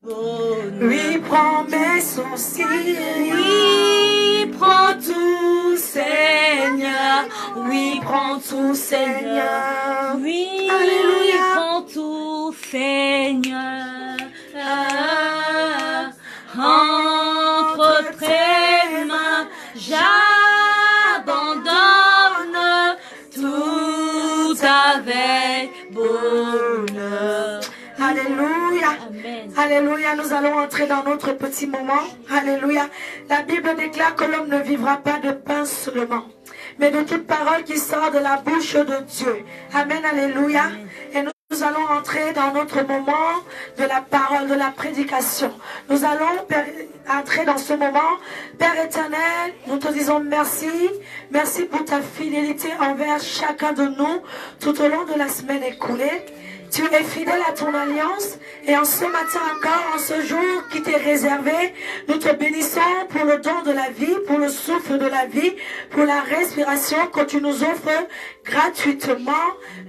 Oui, prends mes soucis. Oui, prends tout, Seigneur. Oui, prends tout, Seigneur. Oui, Alléluia. prends tout, Seigneur. Entre tes mains, j'abandonne tout avec bonheur. Alléluia. Amen. Alléluia, nous allons entrer dans notre petit moment. Alléluia. La Bible déclare que l'homme ne vivra pas de pain seulement, mais de toute parole qui sort de la bouche de Dieu. Amen, alléluia. Et nous allons entrer dans notre moment de la parole, de la prédication. Nous allons entrer dans ce moment. Père éternel, nous te disons merci. Merci pour ta fidélité envers chacun de nous tout au long de la semaine écoulée. Tu es fidèle à ton alliance et en ce matin encore, en ce jour qui t'est réservé, nous te bénissons pour le don de la vie, pour le souffle de la vie, pour la respiration que tu nous offres gratuitement.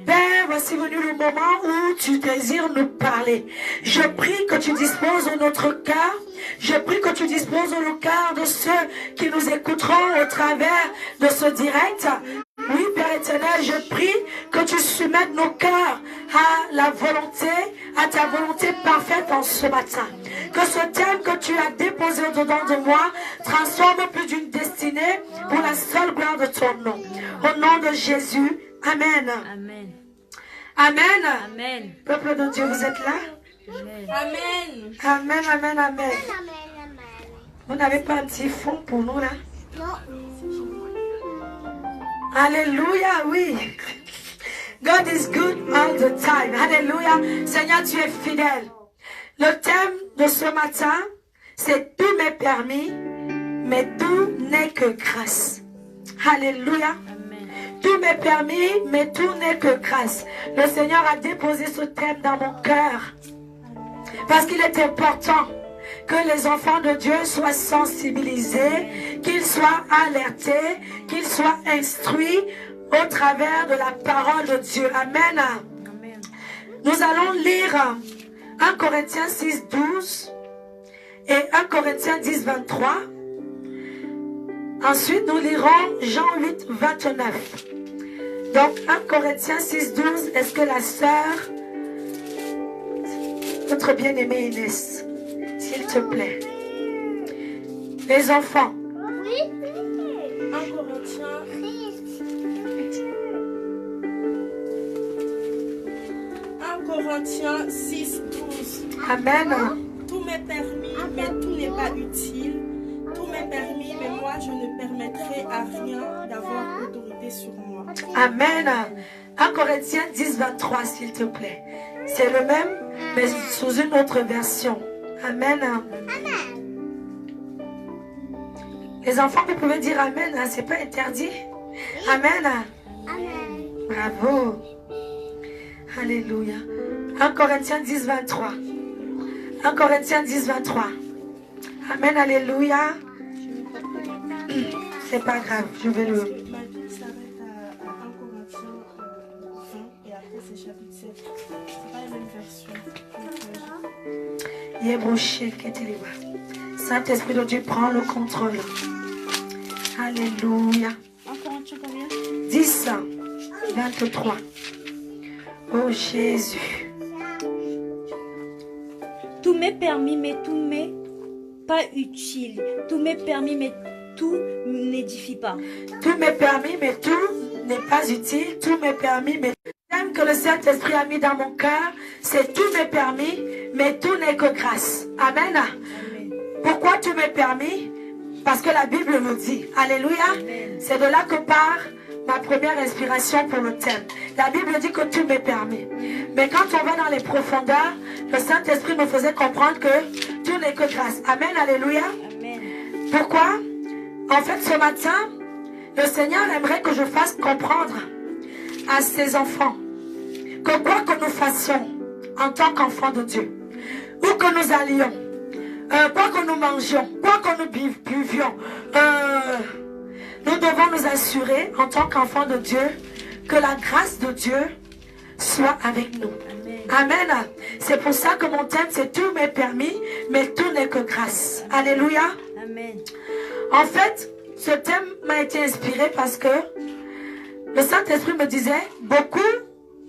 Père, voici venu le moment où tu désires nous parler. Je prie que tu disposes de notre cœur. Je prie que tu disposes de le cœur de ceux qui nous écouteront au travers de ce direct. Oui, Père éternel, je prie que tu soumettes nos cœurs à la volonté, à ta volonté parfaite en ce matin. Que ce thème que tu as déposé au-dedans de moi transforme plus d'une destinée pour la seule gloire de ton nom. Au nom de Jésus, Amen. Amen. Amen. Amen. Peuple de Dieu, vous êtes là? Amen. Amen. Amen, amen, amen. Vous n'avez pas un petit fond pour nous là? Alléluia, oui. God is good all the time. Alléluia. Seigneur, tu es fidèle. Le thème de ce matin, c'est tout m'est permis, mais tout n'est que grâce. Alléluia. Amen. Tout m'est permis, mais tout n'est que grâce. Le Seigneur a déposé ce thème dans mon cœur. Parce qu'il est important que les enfants de Dieu soient sensibilisés, qu'ils soient alertés, qu'ils soient instruits au travers de la parole de Dieu. Amen. Amen. Nous allons lire 1 Corinthiens 6, 12 et 1 Corinthiens 10, 23. Ensuite, nous lirons Jean 8, 29. Donc, 1 Corinthiens 6, 12, est-ce que la sœur, notre bien-aimée Inès, s'il te plaît. Les enfants. 1 Corinthiens 6, 12. Amen. Tout m'est permis, mais tout n'est pas utile. Tout m'est permis, mais moi je ne permettrai à rien d'avoir autorité sur moi. Amen. 1 Corinthiens 10, 23, s'il te plaît. C'est le même, mais sous une autre version. Amen. Les enfants, vous pouvez dire Amen, hein, c'est pas interdit. Amen. Bravo. Alléluia. 1 Corinthiens 10, 23. 1 Corinthiens 10, 23. Amen, alléluia. C'est pas grave, je vais le... Ma vie s'arrête à 1 Corinthiens 20 et après c'est chapitre 7. C'est pas la même version. Saint-Esprit de Dieu, prends le contrôle. Alléluia. 1 Corinthiens combien? 10, 23. Oh Jésus. Tout m'est permis, mais tout m'est pas utile. Tout m'est permis, mais tout n'édifie pas. Tout m'est permis, mais tout n'est pas utile. Tout m'est permis, mais le thème que le Saint-Esprit a mis dans mon cœur, c'est tout m'est permis, mais tout n'est que grâce. Amen. Amen. Pourquoi tout m'est permis? Parce que la Bible le dit. Alléluia. C'est de là que part ma première inspiration pour le thème. La Bible dit que tout m'est permis. Mais quand on va dans les profondeurs, le Saint-Esprit me faisait comprendre que tout n'est que grâce. Amen. Alléluia. Amen. Pourquoi? En fait, ce matin, le Seigneur aimerait que je fasse comprendre à ses enfants que quoi que nous fassions en tant qu'enfants de Dieu, où que nous allions, quoi que nous mangions, quoi que nous buvions, nous devons nous assurer en tant qu'enfants de Dieu que la grâce de Dieu soit avec nous. Amen. Amen. C'est pour ça que mon thème, c'est tout m'est permis, mais tout n'est que grâce. Alléluia. Amen. En fait, ce thème m'a été inspiré parce que le Saint-Esprit me disait, beaucoup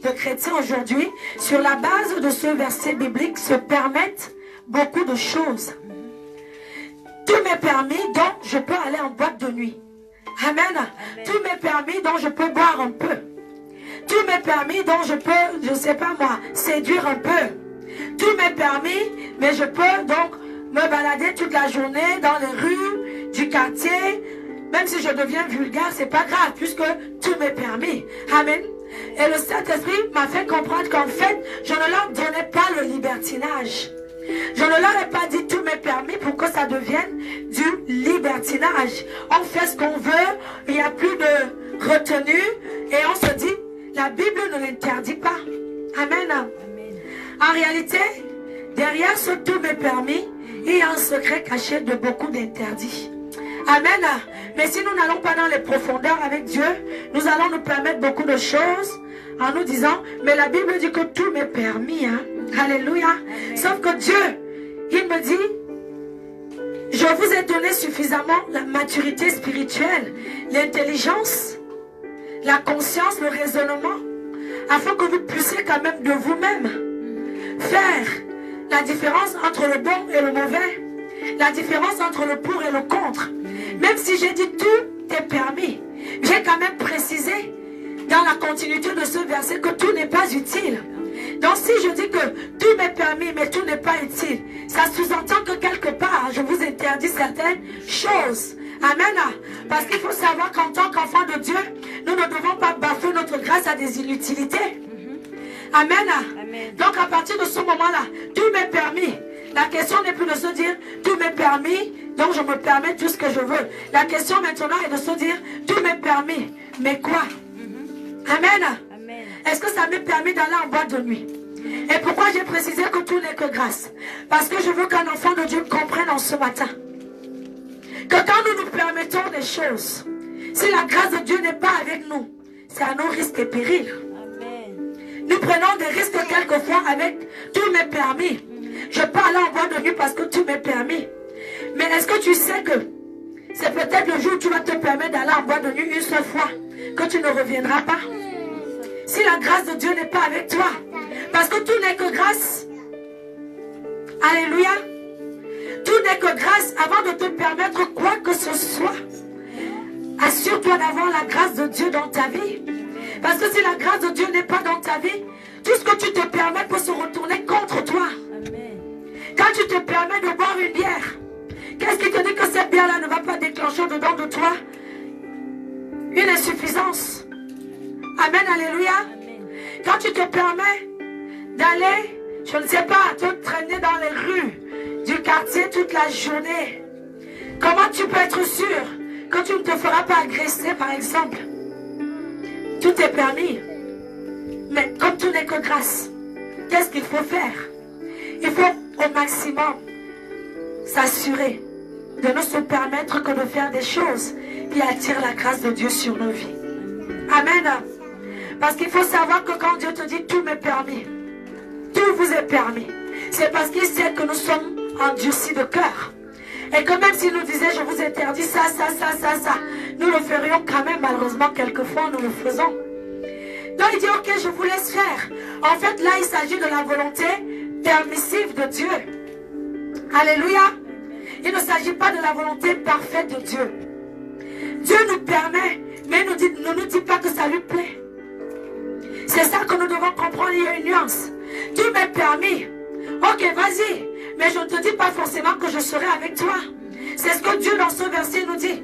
de chrétiens aujourd'hui, sur la base de ce verset biblique, se permettent beaucoup de choses. Tout m'est permis, donc je peux aller en boîte de nuit. Amen. Tout m'est permis, donc je peux boire un peu. Tout m'est permis, donc je peux, je ne sais pas moi, séduire un peu. Tout m'est permis, mais je peux donc me balader toute la journée dans les rues du quartier. Même si je deviens vulgaire, c'est pas grave, puisque tout m'est permis. Amen. Et le Saint-Esprit m'a fait comprendre qu'en fait, je ne leur donnais pas le libertinage. Je ne leur ai pas dit tout m'est permis pour que ça devienne du libertinage. On fait ce qu'on veut, il n'y a plus de retenue et on se dit, la Bible ne l'interdit pas. Amen. Amen. En réalité, derrière ce tout m'est permis, il y a un secret caché de beaucoup d'interdits. Amen. Mais si nous n'allons pas dans les profondeurs avec Dieu, nous allons nous permettre beaucoup de choses en nous disant, mais la Bible dit que tout m'est permis. Hein? Alléluia. Amen. Sauf que Dieu, il me dit, je vous ai donné suffisamment la maturité spirituelle, l'intelligence, la conscience, le raisonnement, afin que vous puissiez quand même de vous-même faire la différence entre le bon et le mauvais, la différence entre le pour et le contre. Même si j'ai dit tout est permis, j'ai quand même précisé dans la continuité de ce verset que tout n'est pas utile. Donc si je dis que tout m'est permis mais tout n'est pas utile, ça sous-entend que quelque part je vous interdis certaines choses. Amen. Parce qu'il faut savoir qu'en tant qu'enfant de Dieu, nous ne devons pas bafouer notre grâce à des inutilités. Amen. Amen. Donc à partir de ce moment-là, tout m'est permis. La question n'est plus de se dire, tout m'est permis, donc je me permets tout ce que je veux. La question maintenant est de se dire, tout m'est permis, mais quoi? Amen. Amen. Est-ce que ça m'est permis d'aller en boîte de nuit? Et pourquoi j'ai précisé que tout n'est que grâce? Parce que je veux qu'un enfant de Dieu comprenne en ce matin que quand nous nous permettons des choses, si la grâce de Dieu n'est pas avec nous, c'est à nos risques et périls. Amen. Nous prenons des risques quelquefois avec tout m'est permis. Je peux aller en boîte de nuit parce que tout m'est permis. Mais est-ce que tu sais que c'est peut-être le jour où tu vas te permettre d'aller en boîte de nuit une seule fois que tu ne reviendras pas? Si la grâce de Dieu n'est pas avec toi, parce que tout n'est que grâce. Alléluia. Tout n'est que grâce. Avant de te permettre quoi que ce soit, assure-toi d'avoir la grâce de Dieu dans ta vie. Parce que si la grâce de Dieu n'est pas dans ta vie, tout ce que tu te permets peut se retourner contre toi. Amen. Quand tu te permets de boire une bière, qu'est-ce qui te dit que cette bière-là ne va pas déclencher dedans de toi une insuffisance? Amen, alléluia. Amen. Quand tu te permets d'aller, je ne sais pas, te traîner dans les rues du quartier toute la journée, comment tu peux être sûr que tu ne te feras pas agresser, par exemple? Tout est permis. Mais comme tout n'est que grâce, qu'est-ce qu'il faut faire? Il faut au maximum s'assurer de ne se permettre que de faire des choses qui attirent la grâce de Dieu sur nos vies. Amen. Parce qu'il faut savoir que quand Dieu te dit tout m'est permis, tout vous est permis, c'est parce qu'il sait que nous sommes endurcis de cœur. Et que même s'il nous disait je vous interdis ça, nous le ferions quand même, malheureusement quelquefois nous le faisons. Donc il dit ok, je vous laisse faire. En fait là il s'agit de la volonté permissive de Dieu. Alléluia. Il ne s'agit pas de la volonté parfaite de Dieu. Dieu nous permet, mais ne nous dit pas que ça lui plaît. C'est ça que nous devons comprendre, il y a une nuance. Tout m'est permis. Ok, vas-y. Mais je ne te dis pas forcément que je serai avec toi. C'est ce que Dieu dans ce verset nous dit.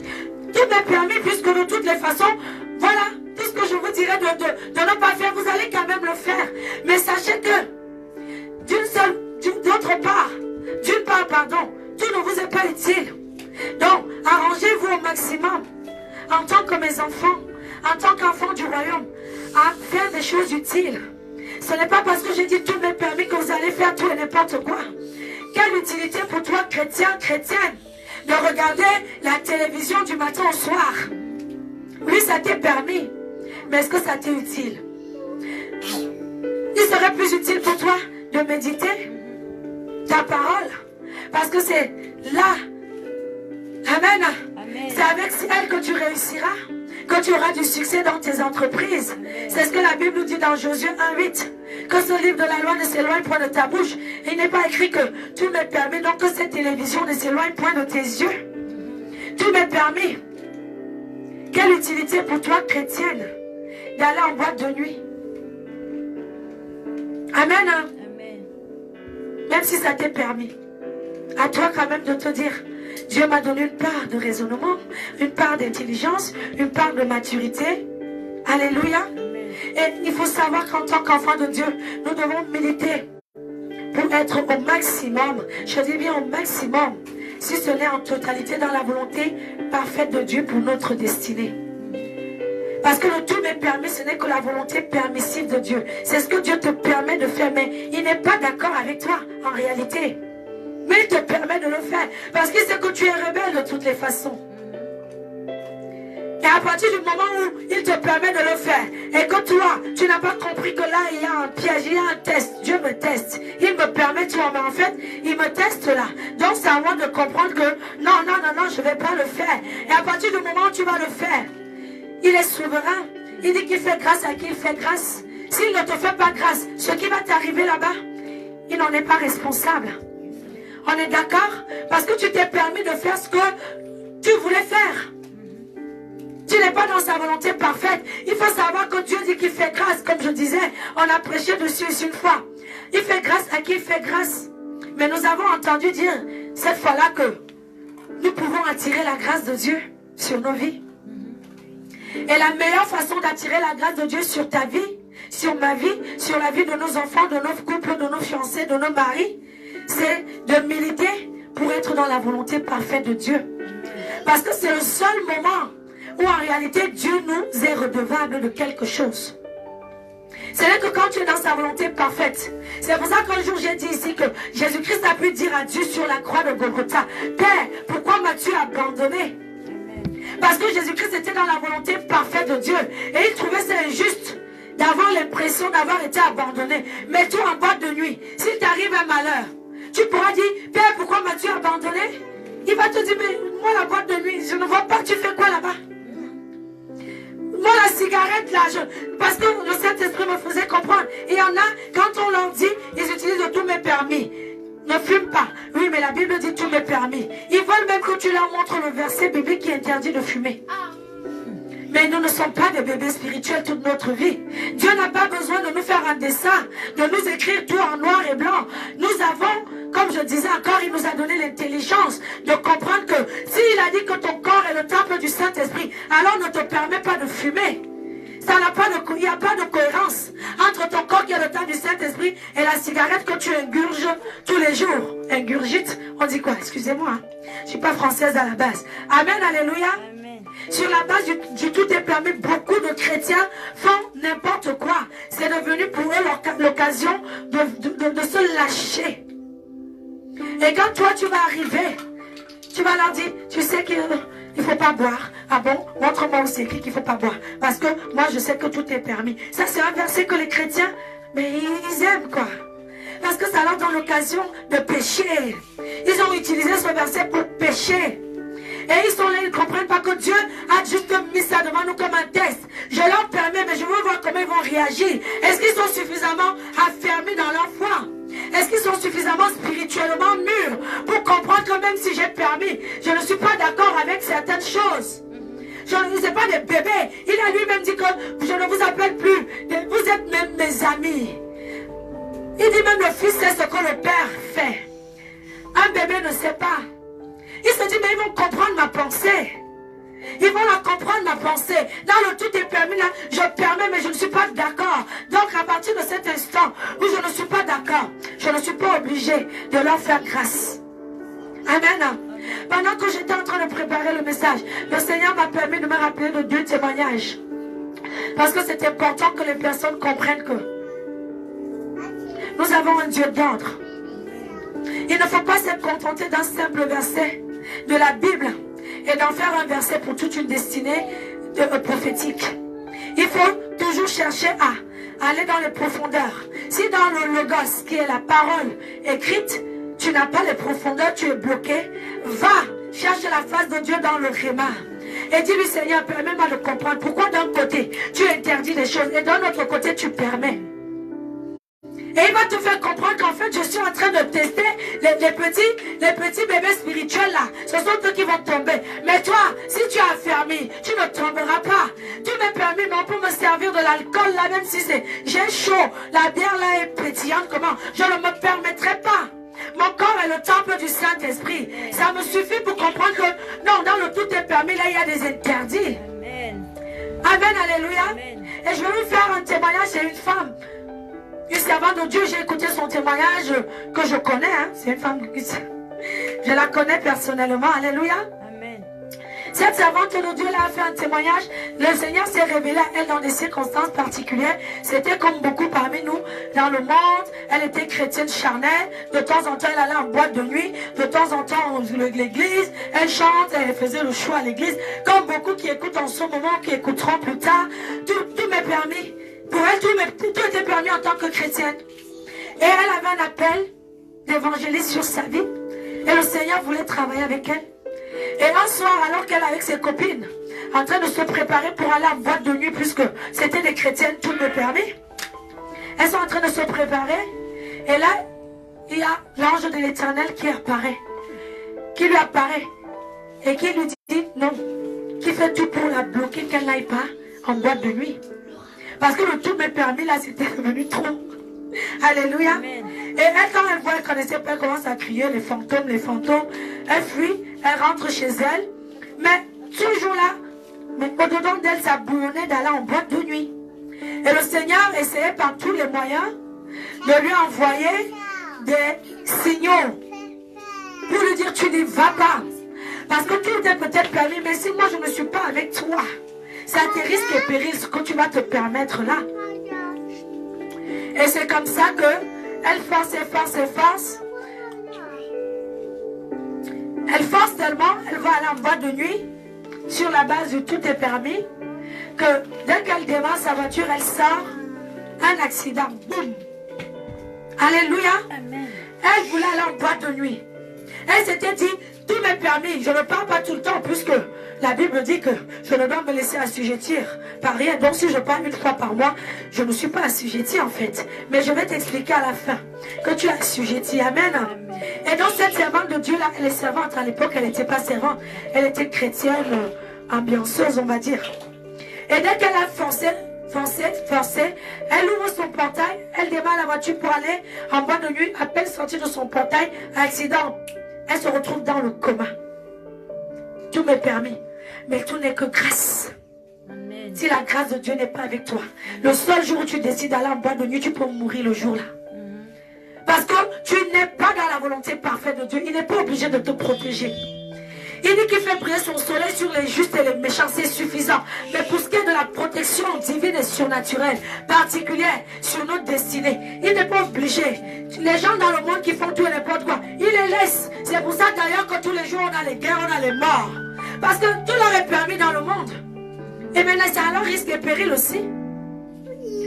Tout m'est permis puisque de toutes les façons, voilà, tout ce que je vous dirais de ne pas faire, vous allez quand même le faire. Mais sachez que, d'autre part, d'une part, pardon, tout ne vous est pas utile. Donc, arrangez-vous au maximum, en tant que mes enfants, en tant qu'enfants du royaume, à faire des choses utiles. Ce n'est pas parce que j'ai dit tout m'est permis que vous allez faire tout et n'importe quoi. Quelle utilité pour toi, chrétien, chrétienne, de regarder la télévision du matin au soir? Oui, ça t'est permis, mais est-ce que ça t'est utile? Il serait plus utile pour toi de méditer ta parole. Parce que c'est là. Amen. C'est avec elle que tu réussiras, que tu auras du succès dans tes entreprises. C'est ce que la Bible nous dit dans Josué 1:8. Que ce livre de la loi ne s'éloigne point de ta bouche. Il n'est pas écrit que tout m'est permis, donc que cette télévision ne s'éloigne point de tes yeux. Tout m'est permis. Quelle utilité pour toi, chrétienne, d'aller en boîte de nuit? Amen. Amen. Même si ça t'est permis. À toi quand même de te dire, Dieu m'a donné une part de raisonnement, une part d'intelligence, une part de maturité. Alléluia. Et il faut savoir qu'en tant qu'enfant de Dieu, nous devons militer pour être au maximum, je dis bien au maximum, si ce n'est en totalité dans la volonté parfaite de Dieu pour notre destinée. Parce que le tout m'est permis, ce n'est que la volonté permissive de Dieu. C'est ce que Dieu te permet de faire, mais il n'est pas d'accord avec toi en réalité. Mais il te permet de le faire. Parce qu'il sait que tu es rebelle de toutes les façons. Et à partir du moment où il te permet de le faire, et que toi, tu n'as pas compris que là, il y a un piège, il y a un test. Dieu me teste. Il me permet, tu vois, mais en fait, il me teste là. Donc c'est à moi de comprendre que non, je ne vais pas le faire. Et à partir du moment où tu vas le faire, il est souverain. Il dit qu'il fait grâce à qui il fait grâce. S'il ne te fait pas grâce, ce qui va t'arriver là-bas, il n'en est pas responsable. On est d'accord? Parce que tu t'es permis de faire ce que tu voulais faire. Tu n'es pas dans sa volonté parfaite. Il faut savoir que Dieu dit qu'il fait grâce. Comme je disais, on a prêché dessus une fois. Il fait grâce à qui il fait grâce. Mais nous avons entendu dire cette fois-là que nous pouvons attirer la grâce de Dieu sur nos vies. Et la meilleure façon d'attirer la grâce de Dieu sur ta vie, sur ma vie, sur la vie de nos enfants, de nos couples, de nos fiancés, de nos maris, c'est de militer pour être dans la volonté parfaite de Dieu. Parce que c'est le seul moment où en réalité Dieu nous est redevable de quelque chose. C'est là que quand tu es dans sa volonté parfaite, c'est pour ça qu'un jour j'ai dit ici que Jésus-Christ a pu dire à Dieu sur la croix de Golgotha, Père, pourquoi m'as-tu abandonné? Parce que Jésus-Christ était dans la volonté parfaite de Dieu. Et il trouvait ça injuste d'avoir l'impression d'avoir été abandonné. Mais toi en boîte de nuit, s'il t'arrive un malheur, tu pourras dire, Père, pourquoi m'as-tu abandonné? Il va te dire, mais moi la boîte de nuit, je ne vois pas, tu fais quoi là-bas? Moi la cigarette là, parce que le Saint-Esprit me faisait comprendre. Il y en a, quand on leur dit, ils utilisent tous mes permis. Ne fume pas. Oui, mais la Bible dit tout m'est permis. Ils veulent même que tu leur montres le verset biblique qui interdit de fumer. Mais nous ne sommes pas des bébés spirituels toute notre vie. Dieu n'a pas besoin de nous faire un dessin, de nous écrire tout en noir et blanc. Nous avons, comme je disais encore, il nous a donné l'intelligence de comprendre que s'il a dit que ton corps est le temple du Saint-Esprit, alors ne te permet pas de fumer. Il n'y a pas de cohérence entre ton corps qui est le temple du Saint-Esprit et la cigarette que tu ingurges tous les jours. Ingurgite, on dit quoi? Excusez-moi, hein? Je ne suis pas française à la base. Amen, alléluia. Amen. Sur la base du tout est permis, beaucoup de chrétiens font n'importe quoi. C'est devenu pour eux l'occasion de se lâcher. Et quand toi tu vas arriver, tu vas leur dire, tu sais qu'il ne faut pas boire. Ah bon? Montre-moi où c'est écrit qu'il ne faut pas boire. Parce que moi je sais que tout est permis. Ça c'est un verset que les chrétiens, mais ils aiment quoi. Parce que ça leur donne l'occasion de pécher. Ils ont utilisé ce verset pour pécher. Et ils sont là, ils ne comprennent pas que Dieu a juste mis ça devant nous comme un test. Je leur permets, mais je veux voir comment ils vont réagir. Est-ce qu'ils sont suffisamment affermis dans leur foi? Est-ce qu'ils sont suffisamment spirituellement mûrs pour comprendre que même si j'ai permis, je ne suis pas d'accord avec certaines choses? Je ne sais pas des bébés. Il a lui-même dit que je ne vous appelle plus. Vous êtes même mes amis. Il dit même le fils sait ce que le père fait. Un bébé ne sait pas. Il se dit, mais ils vont comprendre ma pensée. Ils vont la comprendre ma pensée. Dans le tout est permis, là, je permets, mais je ne suis pas d'accord. Donc, à partir de cet instant où je ne suis pas d'accord, je ne suis pas obligé de leur faire grâce. Amen. Pendant que j'étais en train de préparer le message, le Seigneur m'a permis de me rappeler de 2 témoignages. Parce que c'est important que les personnes comprennent que nous avons un Dieu d'ordre. Il ne faut pas se contenter d'un simple verset de la Bible et d'en faire un verset pour toute une destinée prophétique. Il faut toujours chercher aller dans les profondeurs. Si dans le logos, qui est la parole écrite, tu n'as pas les profondeurs, tu es bloqué, va chercher la face de Dieu dans le réma. Et dis-lui, Seigneur, permets-moi de comprendre pourquoi d'un côté, tu interdis les choses et d'un autre côté, tu permets. Et il va te faire comprendre qu'en fait, je suis en train de tester les petits bébés spirituels là. Ce sont eux qui vont tomber. Mais toi, si tu as affermi, tu ne tomberas pas. Tu m'es permis, mais on peut me servir de l'alcool là, même si j'ai chaud. La bière là est pétillante, comment? Je ne me permettrai pas. Mon corps est le temple du Saint-Esprit. Ça me suffit pour comprendre que, non, dans le tout est permis, là, il y a des interdits. Amen. Amen, alléluia. Amen. Et je vais vous faire un témoignage chez une femme. Une servante de Dieu, j'ai écouté son témoignage que je connais. Hein. C'est une femme, je la connais personnellement. Alléluia. Amen. Cette servante de Dieu là a fait un témoignage. Le Seigneur s'est révélé à elle dans des circonstances particulières. C'était comme beaucoup parmi nous dans le monde. Elle était chrétienne charnelle. De temps en temps, elle allait en boîte de nuit. De temps en temps, l'église. Elle chante, elle faisait le show à l'église. Comme beaucoup qui écoutent en ce moment, qui écouteront plus tard. Tout m'est permis. Pour elle, tout était permis en tant que chrétienne. Et elle avait un appel d'évangéliste sur sa vie. Et le Seigneur voulait travailler avec elle. Et un soir, alors qu'elle est avec ses copines, en train de se préparer pour aller en boîte de nuit, puisque c'était des chrétiennes, tout me permet. Elles sont en train de se préparer. Et là, il y a l'ange de l'Éternel qui apparaît. Qui lui apparaît. Et qui lui dit non. Qui fait tout pour la bloquer, qu'elle n'aille pas en boîte de nuit. Parce que le tout m'est permis, là, c'était devenu trop. Alléluia. Amen. Et elle, quand elle voit, elle connaissait pas, elle commence à crier, les fantômes. Elle fuit, elle rentre chez elle. Mais toujours là, mais au-dedans d'elle, ça bouillonnait d'aller en boîte de nuit. Et le Seigneur essayait par tous les moyens de lui envoyer des signaux. Pour lui dire, tu n'y vas pas. Parce que tout est peut-être permis, mais si moi je ne suis pas avec toi, c'est à tes risques et périls ce que tu vas te permettre là. Et c'est comme ça que elle force. Elle force tellement, elle va aller en boîte de nuit, sur la base de tout est permis, que dès qu'elle démarre sa voiture, elle sort, un accident, boum. Alléluia. Amen. Elle voulait aller en boîte de nuit. Elle s'était dit, tout m'est permis, je ne parle pas tout le temps, puisque la Bible dit que je ne dois me laisser assujettir par rien. Donc si je parle une fois par mois, je ne suis pas assujetti en fait. Mais je vais t'expliquer à la fin que tu es assujetti. Amen. Et donc cette servante de Dieu là, elle est servante. À l'époque, elle n'était pas servante. Elle était chrétienne, ambianceuse, on va dire. Et dès qu'elle a forcé, elle ouvre son portail, elle démarre la voiture pour aller en boîte de nuit, à peine sortie de son portail, accident. Elle se retrouve dans le coma. Tout m'est permis. Mais tout n'est que grâce. Amen. Si la grâce de Dieu n'est pas avec toi, le seul jour où tu décides d'aller en boîte de nuit, tu peux mourir le jour-là. Parce que tu n'es pas dans la volonté parfaite de Dieu. Il n'est pas obligé de te protéger. Il dit qu'il fait briller son soleil sur les justes et les méchants, c'est suffisant. Mais pour ce qui est de la protection divine et surnaturelle, particulière sur notre destinée, il n'est pas obligé. Les gens dans le monde qui font tout et n'importe quoi, il les laisse. C'est pour ça d'ailleurs que tous les jours on a les guerres, on a les morts. Parce que tout leur est permis dans le monde. Et maintenant c'est à leur risque et péril aussi.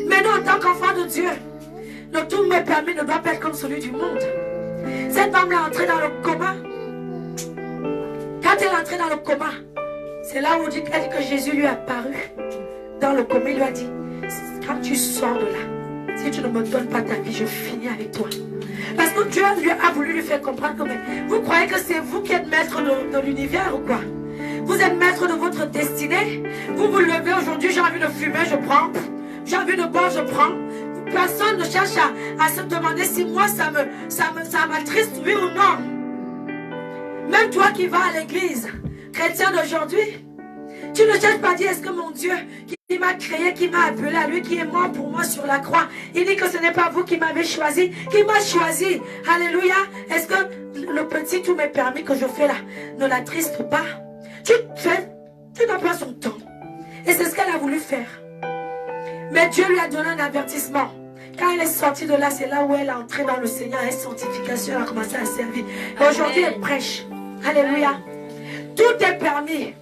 Mais nous en tant qu'enfants de Dieu, notre tout m'est permis ne doit pas être comme celui du monde. Cette femme-là est entrée dans le coma. Quand elle est entrée dans le coma, c'est là où elle dit que Jésus lui est apparu. Dans le coma, il lui a dit, quand tu sors de là, si tu ne me donnes pas ta vie, je finis avec toi. Parce que Dieu lui a voulu lui faire comprendre que vous croyez que c'est vous qui êtes maître de l'univers ou quoi? Vous êtes maître de votre destinée. Vous vous levez aujourd'hui, j'ai envie de fumer, je prends. J'ai envie de boire, je prends. Personne ne cherche à se demander si moi ça m'attriste, oui ou non. Même toi qui vas à l'église, chrétien d'aujourd'hui, tu ne cherches pas à dire est-ce que mon Dieu qui m'a créé, qui m'a appelé à lui, qui est mort pour moi sur la croix, il dit que ce n'est pas vous qui m'avez choisi, qui m'a choisi. Alléluia. Est-ce que le petit tout m'est permis que je fais là ne l'attriste pas? Tu n'as pas son temps. Et c'est ce qu'elle a voulu faire. Mais Dieu lui a donné un avertissement. Quand elle est sortie de là, c'est là où elle est entrée dans le Seigneur, elle est sanctification, elle a commencé à servir. Et aujourd'hui, elle prêche. Alléluia. Tout est permis.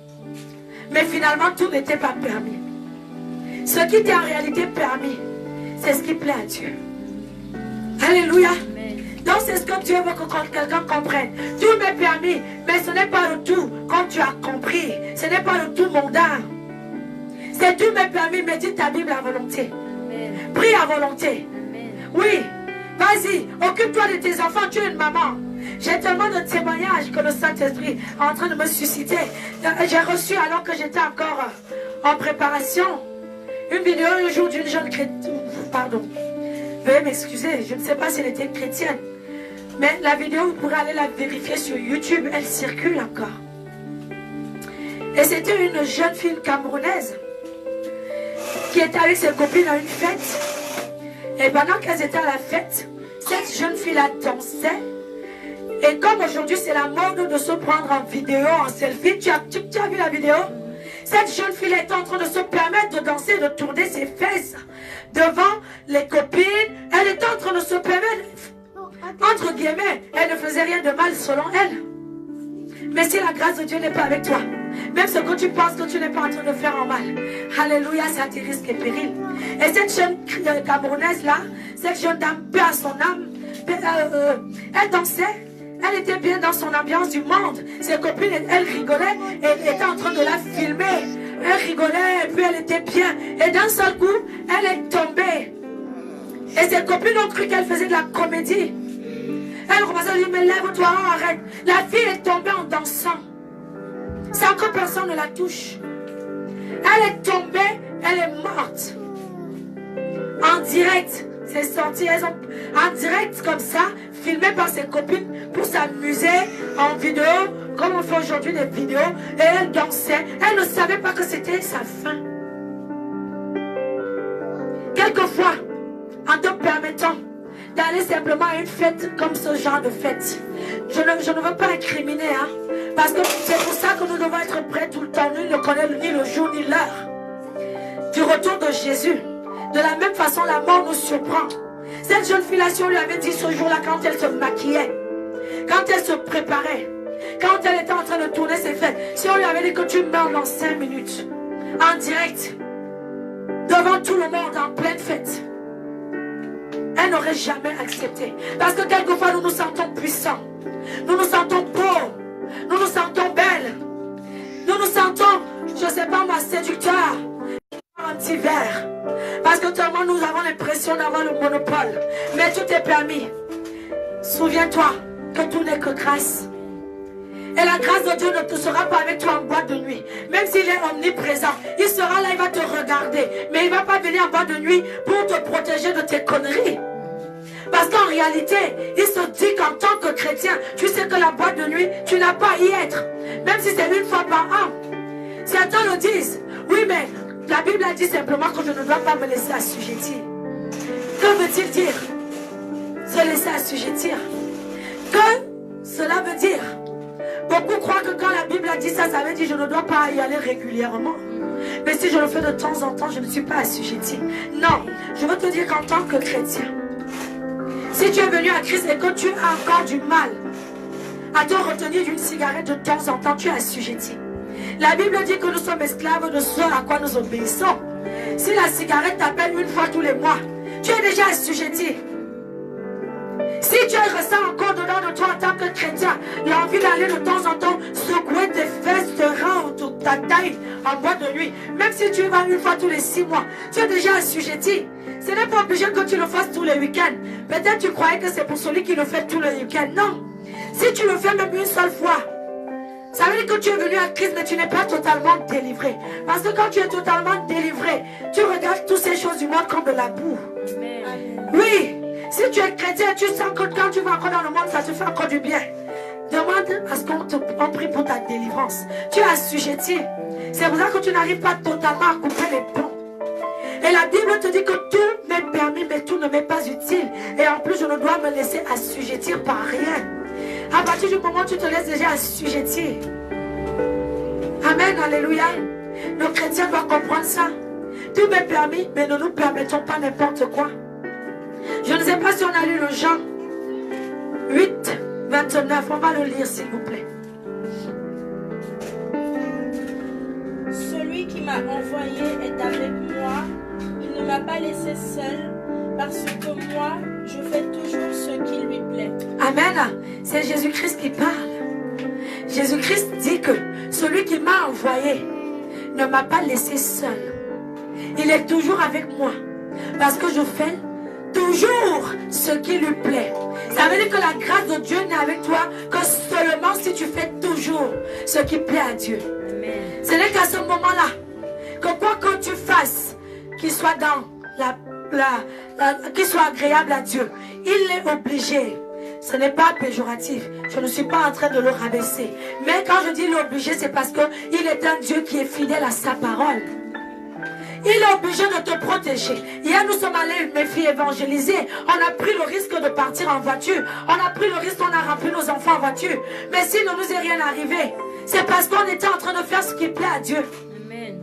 Mais finalement, tout n'était pas permis. Ce qui était en réalité permis, C'est ce qui plaît à Dieu. Alléluia. Amen. Donc c'est ce que Dieu veut que quelqu'un comprenne. Tout m'est permis, mais ce n'est pas le tout, comme tu as compris. Ce n'est pas le tout mondain. C'est tout m'est permis, mais dis ta Bible à volonté. Amen. Prie à volonté. Amen. Oui, vas-y, occupe-toi de tes enfants, tu es une maman. J'ai tellement de témoignages que le Saint-Esprit est en train de me susciter. J'ai reçu, alors que j'étais encore en préparation, une vidéo un jour d'une jeune chrétienne. Pardon, veuillez m'excuser, je ne sais pas si elle était chrétienne. Mais la vidéo, vous pourrez aller la vérifier sur YouTube, elle circule encore. Et c'était une jeune fille camerounaise qui était avec ses copines à une fête. Et pendant qu'elles étaient à la fête, cette jeune fille-là dansait. Et comme aujourd'hui c'est la mode de se prendre en vidéo, en selfie, tu as vu la vidéo? Cette jeune fille était en train de se permettre de danser, de tourner ses fesses devant les copines. Elle était en train de se permettre, entre guillemets, elle ne faisait rien de mal selon elle. Mais si la grâce de Dieu n'est pas avec toi, même ce que tu penses que tu n'es pas en train de faire en mal, alléluia, c'est à tes risques et périls. Et cette jeune camerounaise là, cette jeune dame, paix à son âme, elle dansait. Elle était bien dans son ambiance du monde. Ses copines, elle rigolait et elle était en train de la filmer. Elle rigolait et puis elle était bien. Et d'un seul coup, elle est tombée. Et ses copines ont cru qu'elle faisait de la comédie. Elle commençait à lui dire, mais lève-toi, arrête. La fille est tombée en dansant. Sans que personne ne la touche. Elle est tombée, elle est morte. En direct. C'est sorti, elles ont en direct comme ça, filmé par ses copines pour s'amuser en vidéo, comme on fait aujourd'hui des vidéos, et elle dansait. Elle ne savait pas que c'était sa fin. Quelquefois, en te permettant d'aller simplement à une fête comme ce genre de fête, je ne veux pas incriminer, hein, parce que c'est pour ça que nous devons être prêts tout le temps. Nul ne connaît ni le jour ni l'heure du retour de Jésus. De la même façon, la mort nous surprend. Cette jeune fille-là, si on lui avait dit ce jour-là, quand elle se maquillait, quand elle se préparait, quand elle était en train de tourner ses fesses, si on lui avait dit que tu meurs dans 5 minutes, en direct, devant tout le monde, en pleine fête, elle n'aurait jamais accepté. Parce que quelquefois, nous nous sentons puissants. Nous nous sentons beaux. Nous nous sentons belles. Nous nous sentons, je ne sais pas moi, séducteurs. Un petit verre. Parce que tellement nous avons l'impression d'avoir le monopole. Mais tout est permis. Souviens-toi que tout n'est que grâce. Et la grâce de Dieu ne te sera pas avec toi en boîte de nuit. Même s'il est omniprésent, il sera là, il va te regarder. Mais il ne va pas venir en boîte de nuit pour te protéger de tes conneries. Parce qu'en réalité, il se dit qu'en tant que chrétien, tu sais que la boîte de nuit, tu n'as pas à y être. Même si c'est une fois par an. Certains le disent. Oui, mais la Bible a dit simplement que je ne dois pas me laisser assujettir. Que veut-il dire? Se laisser assujettir. Que cela veut dire? Beaucoup croient que quand la Bible a dit ça, ça veut dire que je ne dois pas y aller régulièrement. Mais si je le fais de temps en temps, je ne suis pas assujetti. Non, je veux te dire qu'en tant que chrétien, si tu es venu à Christ et que tu as encore du mal à te retenir d'une cigarette de temps en temps, tu es assujetti. La Bible dit que nous sommes esclaves de ce à quoi nous obéissons. Si la cigarette t'appelle une fois tous les mois, tu es déjà assujetti. Si tu ressens encore dedans de toi en tant que chrétien l'envie d'aller de temps en temps secouer tes fesses, te rendre ta taille en boîte de nuit, même si tu y vas une fois tous les 6 mois, tu es déjà assujetti. Ce n'est pas obligé que tu le fasses tous les week-ends. Peut-être tu croyais que c'est pour celui qui le fait tous les week-ends. Non. Si tu le fais même une seule fois, ça veut dire que tu es venu à Christ, mais tu n'es pas totalement délivré. Parce que quand tu es totalement délivré, tu regardes toutes ces choses du monde comme de la boue. Amen. Oui. Si tu es chrétien, tu sens que quand tu vas encore dans le monde, ça te fait encore du bien. Demande à ce qu'on prie pour ta délivrance. Tu es assujetti. C'est pour ça que tu n'arrives pas totalement à couper les ponts. Et la Bible te dit que tout m'est permis, mais tout ne m'est pas utile. Et en plus, je ne dois me laisser assujettir par rien. À partir du moment où tu te laisses déjà assujettir. Amen, alléluia. Nos chrétiens doivent comprendre ça. Tout m'est permis, mais ne nous permettons pas n'importe quoi. Je ne sais pas si on a lu le Jean 8, 29. On va le lire, s'il vous plaît. Celui qui m'a envoyé est avec moi. Il ne m'a pas laissé seul, parce que moi, je fais toujours ce qui lui plaît. Amen. C'est Jésus-Christ qui parle. Jésus-Christ dit que celui qui m'a envoyé ne m'a pas laissé seul. Il est toujours avec moi parce que je fais toujours ce qui lui plaît. Ça veut dire que la grâce de Dieu n'est avec toi que seulement si tu fais toujours ce qui plaît à Dieu. Amen. Ce n'est qu'à ce moment-là que quoi que tu fasses, qu'il soit dans qu'il soit agréable à Dieu, il est obligé. Ce n'est pas péjoratif. Je ne suis pas en train de le rabaisser. Mais quand je dis l'obligé, c'est parce qu'il est un Dieu qui est fidèle à sa parole. Il est obligé de te protéger. Hier, nous sommes allés, mes filles, évangéliser. On a pris le risque de partir en voiture. On a pris le risque, on a rempli nos enfants en voiture. Mais s'il ne nous est rien arrivé, c'est parce qu'on était en train de faire ce qui plaît à Dieu. Amen.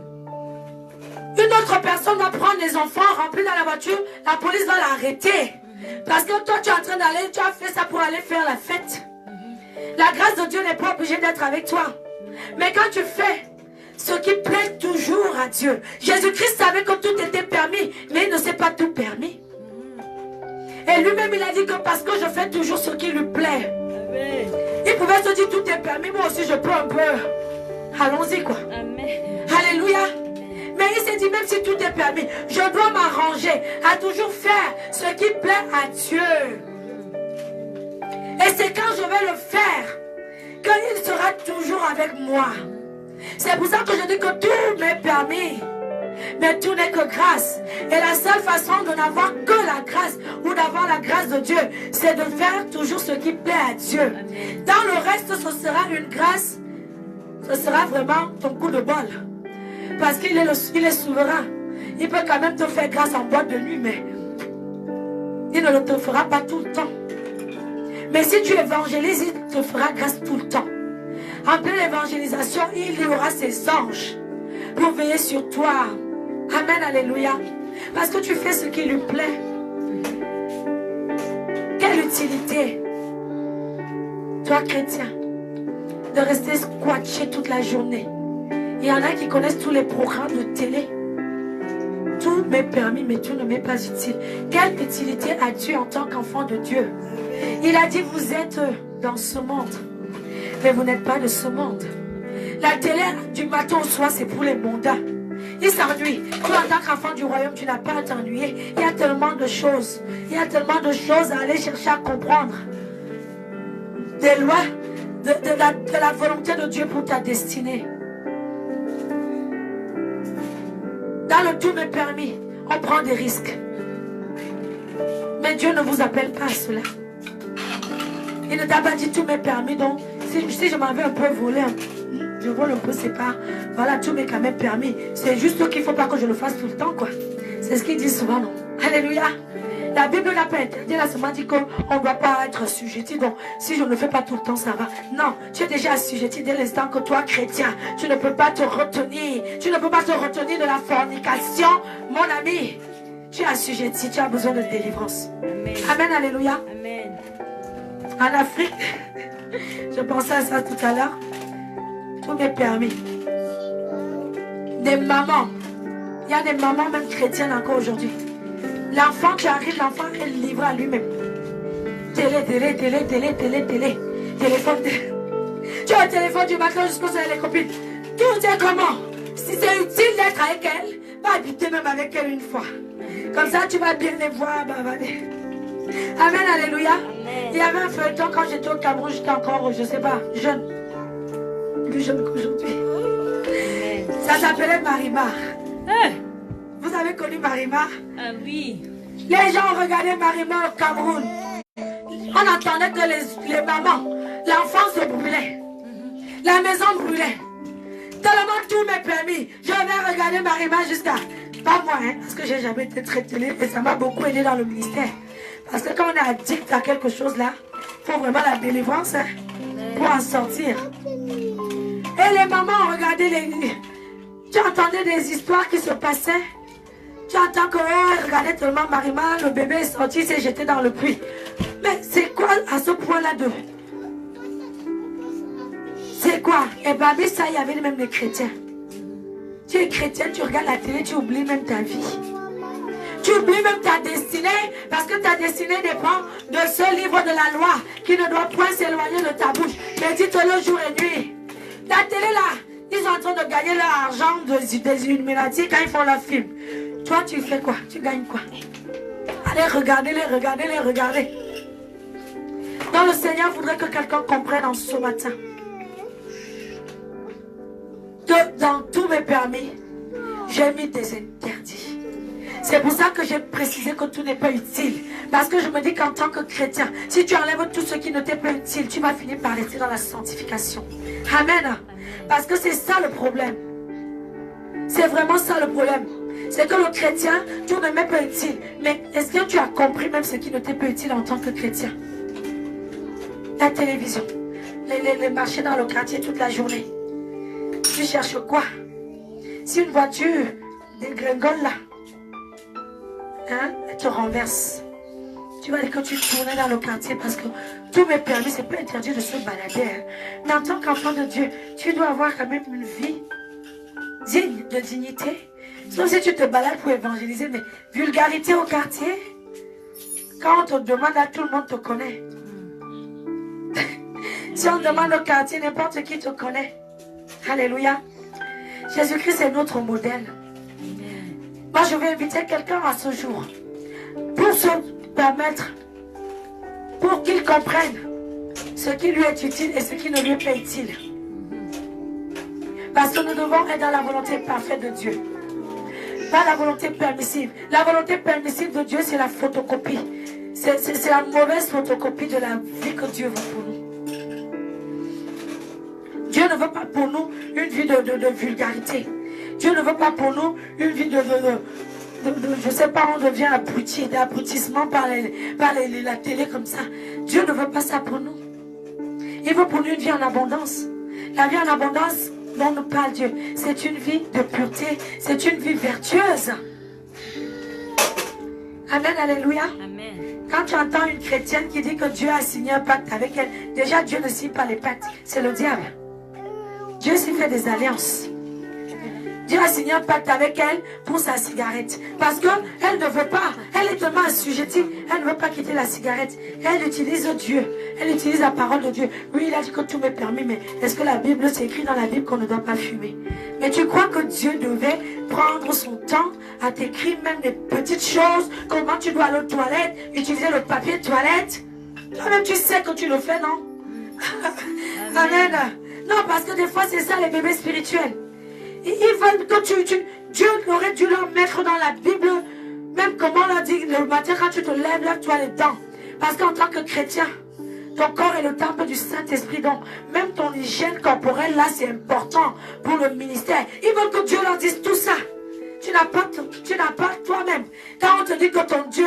Une autre personne va prendre les enfants remplis dans la voiture. La police va l'arrêter. Parce que toi, tu es en train d'aller, tu as fait ça pour aller faire la fête. La grâce de Dieu n'est pas obligée d'être avec toi. Mais quand tu fais ce qui plaît toujours à Dieu. Jésus-Christ savait que tout était permis, mais il ne s'est pas tout permis. Et lui-même, il a dit que parce que je fais toujours ce qui lui plaît. Amen. Il pouvait se dire tout est permis, moi aussi je peux un peu. Allons-y quoi. Amen. Alléluia. Mais il s'est dit même si tout est permis, je dois m'arranger à toujours faire ce qui plaît à Dieu. Et c'est quand je vais le faire qu'il sera toujours avec moi. C'est pour ça que je dis que tout m'est permis. Mais tout n'est que grâce. Et la seule façon de n'avoir que la grâce ou d'avoir la grâce de Dieu, c'est de faire toujours ce qui plaît à Dieu. Amen. Dans le reste, ce sera une grâce. Ce sera vraiment ton coup de bol. Parce qu'il est souverain. Il peut quand même te faire grâce en boîte de nuit, mais il ne le te fera pas tout le temps. Mais si tu évangélises, il te fera grâce tout le temps. En pleine évangélisation, il y aura ses anges pour veiller sur toi. Amen, alléluia. Parce que tu fais ce qui lui plaît. Quelle utilité, toi chrétien, de rester squatché toute la journée. Il y en a qui connaissent tous les programmes de télé. Tout m'est permis, mais tout ne m'est pas utile. Quelle utilité as-tu en tant qu'enfant de Dieu? Il a dit, vous êtes dans ce monde, mais vous n'êtes pas de ce monde. La télé, du matin au soir, c'est pour les mondains. Ils s'ennuient. Toi, en tant qu'enfant du royaume, tu n'as pas à t'ennuyer. Il y a tellement de choses. Il y a tellement de choses à aller chercher à comprendre. Des lois, de la volonté de Dieu pour ta destinée. Dans le tout m'est permis, on prend des risques. Mais Dieu ne vous appelle pas à cela. Il ne t'a pas dit tout m'est permis, donc si je m'en vais un peu voler, je vole un peu, c'est pas. Voilà, tout m'est quand même permis. C'est juste qu'il ne faut pas que je le fasse tout le temps, quoi. C'est ce qu'il dit souvent, non? Alléluia. La Bible n'a pas interdit, elle a seulement dit qu'on ne doit pas être assujetti. Donc, si je ne le fais pas tout le temps, ça va. Non, tu es déjà assujetti dès l'instant que toi, chrétien, tu ne peux pas te retenir. Tu ne peux pas te retenir de la fornication, mon ami. Tu es assujetti, tu as besoin de délivrance. Amen. Amen, alléluia. Amen. En Afrique, je pensais à ça tout à l'heure. Tout m'est permis. Des mamans. Il y a des mamans même chrétiennes encore aujourd'hui. L'enfant qui arrive, l'enfant est livré à lui-même. Télé. Téléphone. Tu as le téléphone du matin jusqu'au soir les copines. Tout est comment? Si c'est utile d'être avec elle, va habiter même avec elle une fois. Comme ça, tu vas bien les voir bavarder. Amen, alléluia. Amen. Il y avait un feuilleton quand j'étais au Cameroun, j'étais encore, je ne sais pas, jeune. Plus jeune qu'aujourd'hui. Ça s'appelait Marimar. Ah, Vous avez connu Marimar? ah oui. Les gens regardaient Marimar au Cameroun. On entendait que les mamans, l'enfant se brûlait. La maison brûlait. Tellement tout m'est permis. Je vais regarder Marimar jusqu'à... Pas moi, hein, parce que j'ai jamais été très télé et ça m'a beaucoup aidé dans le ministère. Parce que quand on est addict à quelque chose là, il faut vraiment la délivrance hein, pour en sortir. Et les mamans regardaient les... Tu entendais des histoires qui se passaient. Tu entends que elle regardait tellement Marimar, le bébé est sorti, s'est jeté dans le puits. Mais c'est quoi à ce point-là de... C'est quoi? Et parmi ça, il y avait même les chrétiens. Tu es chrétien, tu regardes la télé, tu oublies même ta vie. Tu oublies même ta destinée, parce que ta destinée dépend de ce livre de la loi qui ne doit point s'éloigner de ta bouche. Médite-le jour et nuit. La télé là, ils sont en train de gagner leur argent des Illuminati quand ils font leur film. Toi, tu fais quoi? Tu gagnes quoi? Allez, regardez-les, regardez-les, regardez. Donc le Seigneur voudrait que quelqu'un comprenne en ce matin que dans tous mes permis, j'ai mis des interdits. C'est pour ça que j'ai précisé que tout n'est pas utile. Parce que je me dis qu'en tant que chrétien, si tu enlèves tout ce qui ne t'est pas utile, tu vas finir par rester dans la sanctification. Amen. Parce que c'est ça le problème. C'est vraiment ça le problème. C'est que le chrétien, tout ne m'est pas utile. Mais est-ce que tu as compris même ce qui ne t'est pas utile en tant que chrétien? La télévision, les marchés dans le quartier toute la journée. Tu cherches quoi? Si une voiture dégringole là, hein, elle te renverse. Tu vas dire que tu tournais dans le quartier parce que tous mes permis, c'est pas interdit de se balader. Hein. Mais en tant qu'enfant de Dieu, tu dois avoir quand même une vie digne de dignité. Sauf si tu te balades pour évangéliser, mais vulgarité au quartier, quand on te demande là, tout le monde te connaît. Si on demande au quartier, n'importe qui te connaît. Alléluia. Jésus-Christ est notre modèle. Moi, je vais inviter quelqu'un à ce jour pour se permettre, pour qu'il comprenne ce qui lui est utile et ce qui ne lui est pas utile. Parce que nous devons être dans la volonté parfaite de Dieu. Pas la volonté permissive. La volonté permissive de Dieu, c'est la photocopie. C'est la mauvaise photocopie de la vie que Dieu veut pour nous. Dieu ne veut pas pour nous une vie de vulgarité. Dieu ne veut pas pour nous une vie je ne sais pas, on devient abruti, d'abrutissement par la télé comme ça. Dieu ne veut pas ça pour nous. Il veut pour nous une vie en abondance. La vie en abondance dont nous parle Dieu, c'est une vie de pureté, c'est une vie vertueuse. Amen, alléluia. Amen. Quand tu entends une chrétienne qui dit que Dieu a signé un pacte avec elle, déjà Dieu ne signe pas les pactes, c'est le diable. Dieu s'y fait des alliances. Dieu a signé un pacte avec elle pour sa cigarette. Parce qu'elle ne veut pas, elle est tellement assujettie, elle ne veut pas quitter la cigarette. Elle utilise Dieu, elle utilise la parole de Dieu. Oui, il a dit que tout m'est permis, mais est-ce que la Bible, c'est écrit dans la Bible qu'on ne doit pas fumer? Mais tu crois que Dieu devait prendre son temps à t'écrire même des petites choses, comment tu dois aller aux toilettes, utiliser le papier de toilette? Toi-même, tu sais que tu le fais, non? Amen. Non, parce que des fois, c'est ça les bébés spirituels. Ils veulent que Dieu aurait dû leur mettre dans la Bible, même comment on leur dit le matin quand tu te lèves, lève-toi les dents. Parce qu'en tant que chrétien, ton corps est le temple du Saint-Esprit. Donc, même ton hygiène corporelle, là, c'est important pour le ministère. Ils veulent que Dieu leur dise tout ça. Tu n'as pas toi-même. Quand on te dit que ton Dieu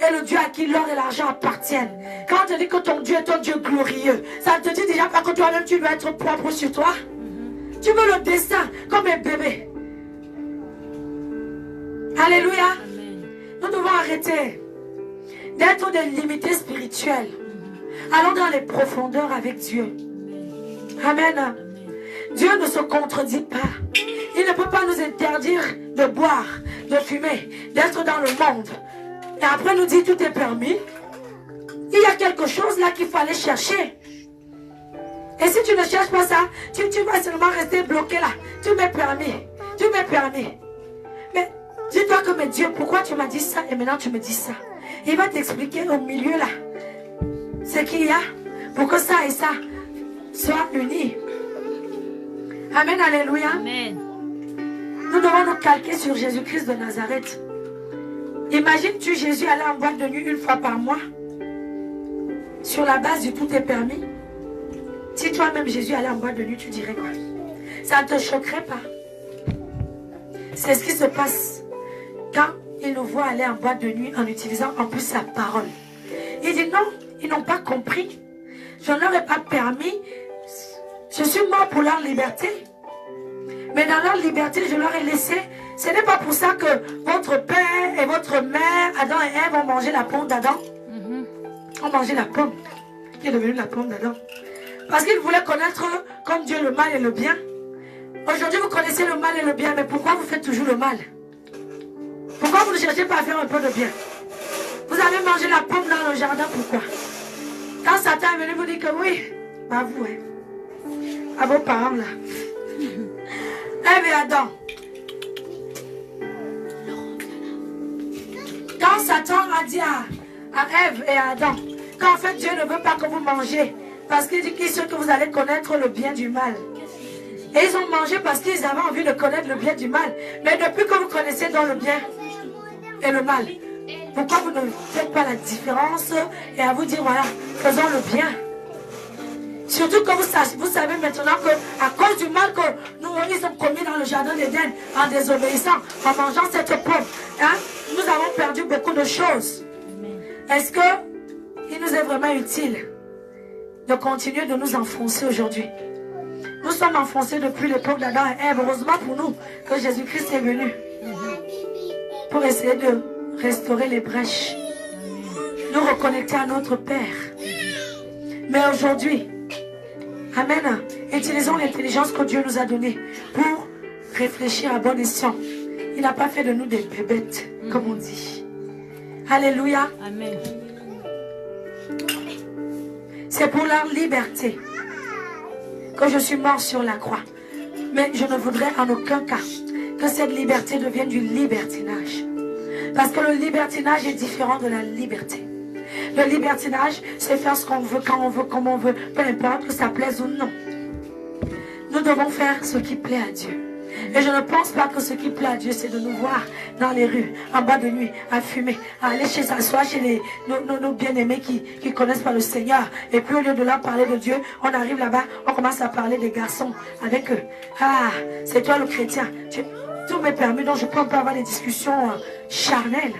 est le Dieu à qui l'or et l'argent appartiennent. Quand on te dit que ton Dieu est un Dieu glorieux, ça ne te dit déjà pas que toi-même tu dois être propre sur toi. Tu veux le destin comme un bébé. Alléluia. Amen. Nous devons arrêter d'être des limités spirituels. Allons dans les profondeurs avec Dieu. Amen. Amen. Dieu ne se contredit pas. Il ne peut pas nous interdire de boire, de fumer, d'être dans le monde. Et après nous dit tout est permis. Il y a quelque chose là qu'il faut aller chercher. Et si tu ne cherches pas ça, tu vas seulement rester bloqué là. Tu m'es permis. Tu m'es permis. Mais dis-toi que mais Dieu, pourquoi tu m'as dit ça et maintenant tu me dis ça? Il va t'expliquer au milieu là ce qu'il y a pour que ça et ça soient unis. Amen, alléluia. Amen. Nous devons nous calquer sur Jésus-Christ de Nazareth. Imagine-tu Jésus aller en boîte de nuit une fois par mois sur la base du tout est permis. Si toi-même Jésus allait en boîte de nuit, tu dirais quoi? Ça ne te choquerait pas. C'est ce qui se passe quand il nous voit aller en boîte de nuit en utilisant en plus sa parole. Il dit non, ils n'ont pas compris. Je ne leur ai pas permis. Je suis mort pour leur liberté. Mais dans leur liberté, je leur ai laissé. Ce n'est pas pour ça que votre père et votre mère, Adam et Ève, ont mangé la pomme d'Adam. Ont mangé la pomme qui est devenue la pomme d'Adam. Parce qu'ils voulaient connaître comme Dieu le mal et le bien. Aujourd'hui, vous connaissez le mal et le bien, mais pourquoi vous faites toujours le mal? Pourquoi vous ne cherchez pas à faire un peu de bien? Vous avez mangé la pomme dans le jardin, pourquoi? Quand Satan est venu vous dire que oui, bah vous, hein, à vos parents là. Ève et Adam. Quand Satan a dit à Ève et à Adam, qu'en fait Dieu ne veut pas que vous mangez, parce qu'il dit qu'il sait que vous allez connaître le bien du mal. Et ils ont mangé parce qu'ils avaient envie de connaître le bien du mal. Mais depuis que vous connaissez dans le bien et le mal, pourquoi vous ne faites pas la différence et à vous dire, voilà, faisons le bien. Surtout que vous savez maintenant qu'à cause du mal que ils ont commis dans le jardin d'Éden, en désobéissant, en mangeant cette pomme, hein, nous avons perdu beaucoup de choses. Est-ce qu'il nous est vraiment utile de continuer de nous enfoncer aujourd'hui? Nous sommes enfoncés depuis l'époque d'Adam et Ève. Heureusement pour nous que Jésus-Christ est venu pour essayer de restaurer les brèches, nous reconnecter à notre Père. Mais aujourd'hui, amen, utilisons l'intelligence que Dieu nous a donnée pour réfléchir à bon escient. Il n'a pas fait de nous des bébêtes, comme on dit. Alléluia. Amen. C'est pour leur liberté que je suis mort sur la croix. Mais je ne voudrais en aucun cas que cette liberté devienne du libertinage. Parce que le libertinage est différent de la liberté. Le libertinage, c'est faire ce qu'on veut, quand on veut, comme on veut, peu importe que ça plaise ou non. Nous devons faire ce qui plaît à Dieu. Et je ne pense pas que ce qui plaît à Dieu, c'est de nous voir dans les rues, en bas de nuit, à fumer, à aller s'asseoir chez nos bien-aimés qui connaissent pas le Seigneur. Et puis au lieu de leur parler de Dieu, on arrive là-bas, on commence à parler des garçons avec eux. Ah, c'est toi le chrétien. Tout m'est permis, donc je peux pas avoir des discussions charnelles.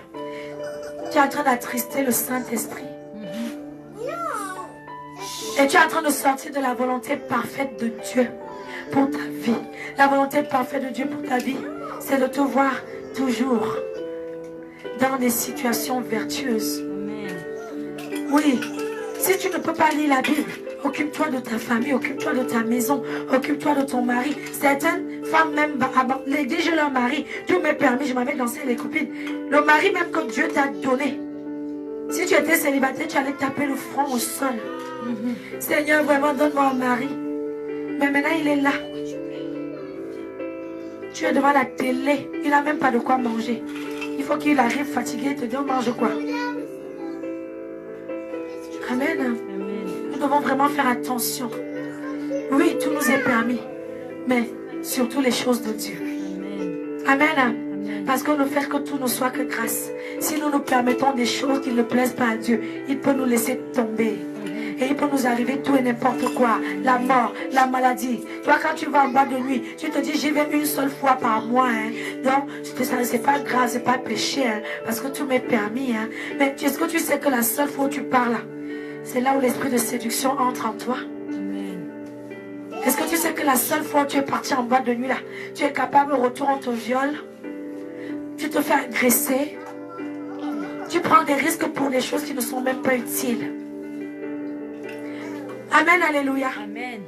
Tu es en train d'attrister le Saint-Esprit. Et tu es en train de sortir de la volonté parfaite de Dieu pour ta vie. La volonté parfaite de Dieu pour ta vie, c'est de te voir toujours dans des situations vertueuses. Amen. Oui, si tu ne peux pas lire la Bible, occupe-toi de ta famille, occupe-toi de ta maison, occupe-toi de ton mari. Certaines femmes même négligent leur mari. Dieu m'a permis, je m'avais dansé les copines. Le mari même que Dieu t'a donné. Si tu étais célibataire, tu allais taper le front au sol. Seigneur, vraiment, donne-moi un mari. Mais maintenant, il est là. Tu es devant la télé. Il n'a même pas de quoi manger. Il faut qu'il arrive fatigué et te dit, on mange quoi? Amen. Amen. Nous devons vraiment faire attention. Oui, tout nous est permis. Mais surtout les choses de Dieu. Amen. Amen. Parce qu'on ne fait que tout ne soit que grâce. Si nous nous permettons des choses qui ne plaisent pas à Dieu, il peut nous laisser tomber. Et il peut nous arriver tout et n'importe quoi. La mort, la maladie. Toi, quand tu vas en bas de nuit, tu te dis, j'y vais une seule fois par mois. Hein. Donc, c'est pas grave, c'est pas péché. Hein, parce que tout m'est permis. Hein. Mais est-ce que tu sais que la seule fois où tu parles, c'est là où l'esprit de séduction entre en toi? Est-ce que tu sais que la seule fois où tu es parti en bas de nuit, là, tu es capable, au retour, on te viole? Tu te fais agresser? Tu prends des risques pour des choses qui ne sont même pas utiles. Amen, alléluia. Amen.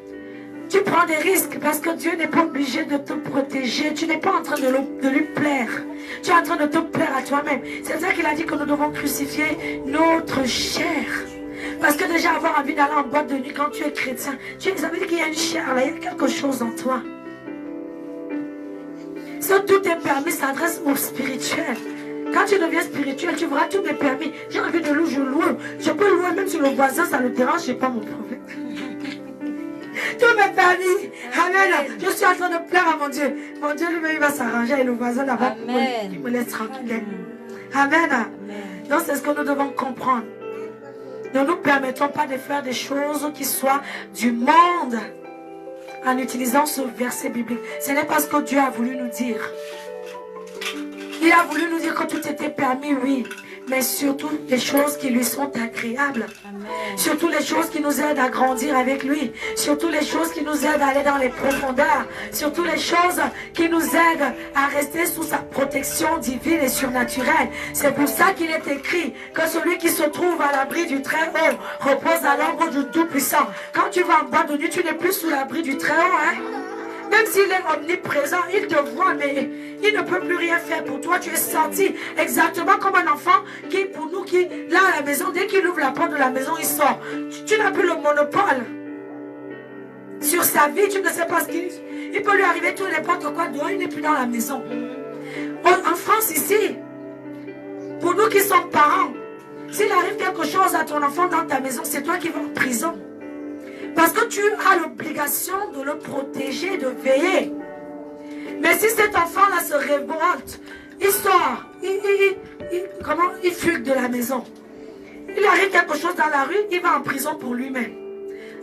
Tu prends des risques parce que Dieu n'est pas obligé de te protéger. Tu n'es pas en train de lui plaire. Tu es en train de te plaire à toi-même. C'est ça qu'il a dit que nous devons crucifier notre chair. Parce que déjà avoir envie d'aller en boîte de nuit quand tu es chrétien, ça veut dire qu'il y a une chair là, il y a quelque chose en toi. Si tout est permis, ça s'adresse au spirituel. Quand tu deviens spirituel, tu verras tout est permis. J'ai envie de louer, je loue. Je peux louer même si le voisin, ça le dérange, je n'ai pas mon problème. Tout m'est permis. Amen. Je suis en train de plaire à mon Dieu. Mon Dieu lui-même, il va s'arranger et le voisin là-bas, il me laisse tranquille. Amen. Donc c'est ce que nous devons comprendre. Ne nous permettons pas de faire des choses qui soient du monde en utilisant ce verset biblique. Ce n'est pas ce que Dieu a voulu nous dire. Il a voulu nous dire que tout était permis, oui. Mais surtout les choses qui lui sont agréables. Amen. Surtout les choses qui nous aident à grandir avec lui. Surtout les choses qui nous aident à aller dans les profondeurs. Surtout les choses qui nous aident à rester sous sa protection divine et surnaturelle. C'est pour ça qu'il est écrit que celui qui se trouve à l'abri du Très-Haut repose à l'ombre du Tout-Puissant. Quand tu vas en bas de nuit, tu n'es plus sous l'abri du Très-Haut. Hein? Même s'il est omniprésent, il te voit, mais il ne peut plus rien faire pour toi. Tu es sorti exactement comme un enfant qui, pour nous, qui, là à la maison, dès qu'il ouvre la porte de la maison, il sort. Tu n'as plus le monopole sur sa vie. Tu ne sais pas ce qu'il... Il peut lui arriver tout et n'importe quoi dehors, il n'est plus dans la maison. En France, ici, pour nous qui sommes parents, s'il arrive quelque chose à ton enfant dans ta maison, c'est toi qui vas en prison. Parce que tu as l'obligation de le protéger, de veiller. Mais si cet enfant-là se révolte, il sort, il fugue de la maison. Il arrive quelque chose dans la rue, il va en prison pour lui-même.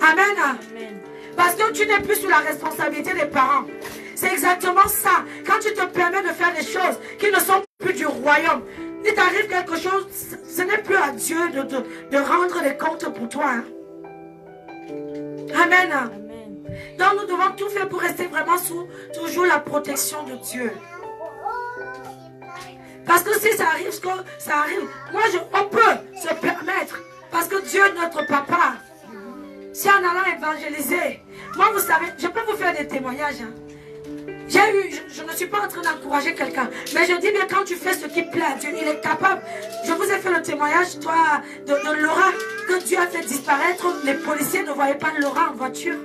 Amen. Amen. Parce que tu n'es plus sous la responsabilité des parents. C'est exactement ça. Quand tu te permets de faire des choses qui ne sont plus du royaume, il t'arrive quelque chose, ce n'est plus à Dieu de rendre des comptes pour toi. Hein. Amen. Amen. Donc nous devons tout faire pour rester vraiment sous toujours la protection de Dieu. Parce que si ça arrive, moi on peut se permettre. Parce que Dieu est notre papa. Si en allant évangéliser, moi vous savez, je peux vous faire des témoignages. Hein. Je ne suis pas en train d'encourager quelqu'un, mais je dis bien quand tu fais ce qui plaît à Dieu, il est capable. Je vous ai fait le témoignage, toi, de Laura, que Dieu a fait disparaître. Les policiers ne voyaient pas Laura en voiture.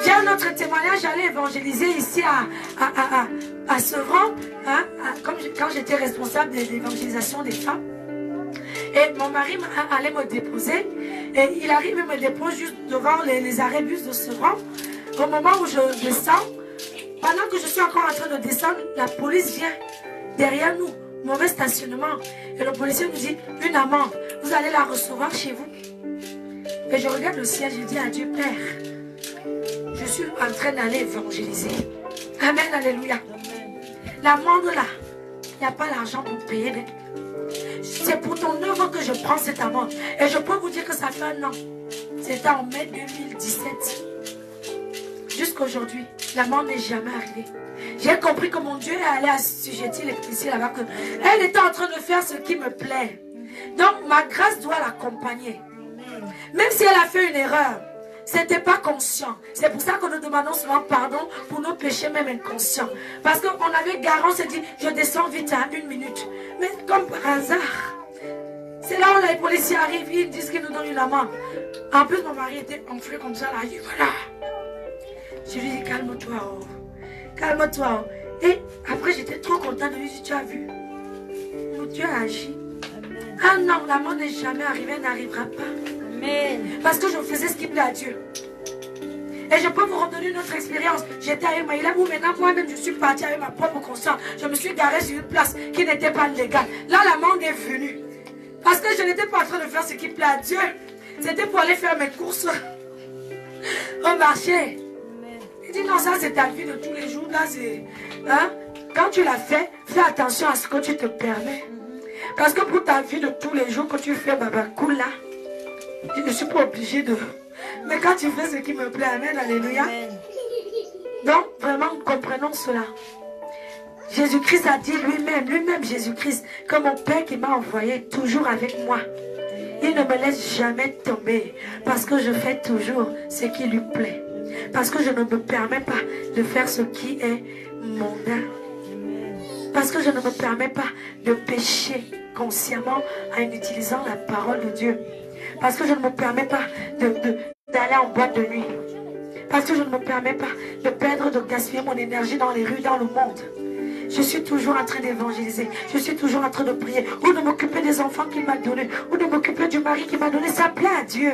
J'ai un autre témoignage, j'allais évangéliser ici à Sevran, hein, quand j'étais responsable de l'évangélisation des femmes. Et mon mari allait me déposer. Et il arrive et me dépose juste devant les arrêts bus de Sevran. Au moment où je descends, pendant que je suis encore en train de descendre, la police vient derrière nous. Mauvais stationnement. Et le policier nous dit, une amende, vous allez la recevoir chez vous. Et je regarde le ciel, je dis à Dieu, Père, je suis en train d'aller évangéliser. Amen, alléluia. L'amende là, il n'y a pas l'argent pour payer. Mais c'est pour ton œuvre que je prends cette amende. Et je peux vous dire que ça fait un an. C'était en mai 2017. Jusqu'aujourd'hui, l'amende n'est jamais arrivée. J'ai compris que mon Dieu est allé assujettir les policiers là-bas. Elle était en train de faire ce qui me plaît. Donc ma grâce doit l'accompagner. Même si elle a fait une erreur, ce n'était pas conscient. C'est pour ça que nous demandons souvent pardon pour nos péchés même inconscients. Parce qu'on avait garé, on s'est dit, je descends vite à 1 minute. Mais comme par hasard, c'est là où les policiers arrivent, ils disent qu'ils nous donnent une amende. En plus, mon mari était enflé comme ça, là, il dit, voilà. Je lui dis, calme-toi, oh. Calme-toi. Oh. Et après, j'étais trop contente de lui dire, tu as vu, mon Dieu a agi. Amen. Ah non, la mort n'est jamais arrivée, elle n'arrivera pas. Amen. Parce que je faisais ce qui plaît à Dieu. Et je peux vous redonner une autre expérience. J'étais à Maïla où maintenant moi-même je suis partie avec ma propre conscience. Je me suis garée sur une place qui n'était pas légale. Là, l'amende est venue. Parce que je n'étais pas en train de faire ce qui plaît à Dieu. C'était pour aller faire mes courses au marché. Il dit non, ça c'est ta vie de tous les jours. Là, c'est... Hein? Quand tu l'as fait, fais attention à ce que tu te permets. Parce que pour ta vie de tous les jours, quand tu fais baba cool là, je ne suis pas obligée de... Mais quand tu fais ce qui me plaît, amen, alléluia. Donc, vraiment, comprenons cela. Jésus-Christ a dit lui-même Jésus-Christ, que mon Père qui m'a envoyé est toujours avec moi. Il ne me laisse jamais tomber, parce que je fais toujours ce qui lui plaît. Parce que je ne me permets pas de faire ce qui est mondain. Parce que je ne me permets pas de pécher consciemment en utilisant la parole de Dieu. Parce que je ne me permets pas d'aller en boîte de nuit. Parce que je ne me permets pas de perdre, de gaspiller mon énergie dans les rues, dans le monde. Je suis toujours en train d'évangéliser. Je suis toujours en train de prier. Ou de m'occuper des enfants qu'il m'a donnés. Ou de m'occuper du mari qu'il m'a donné. Ça plaît à Dieu.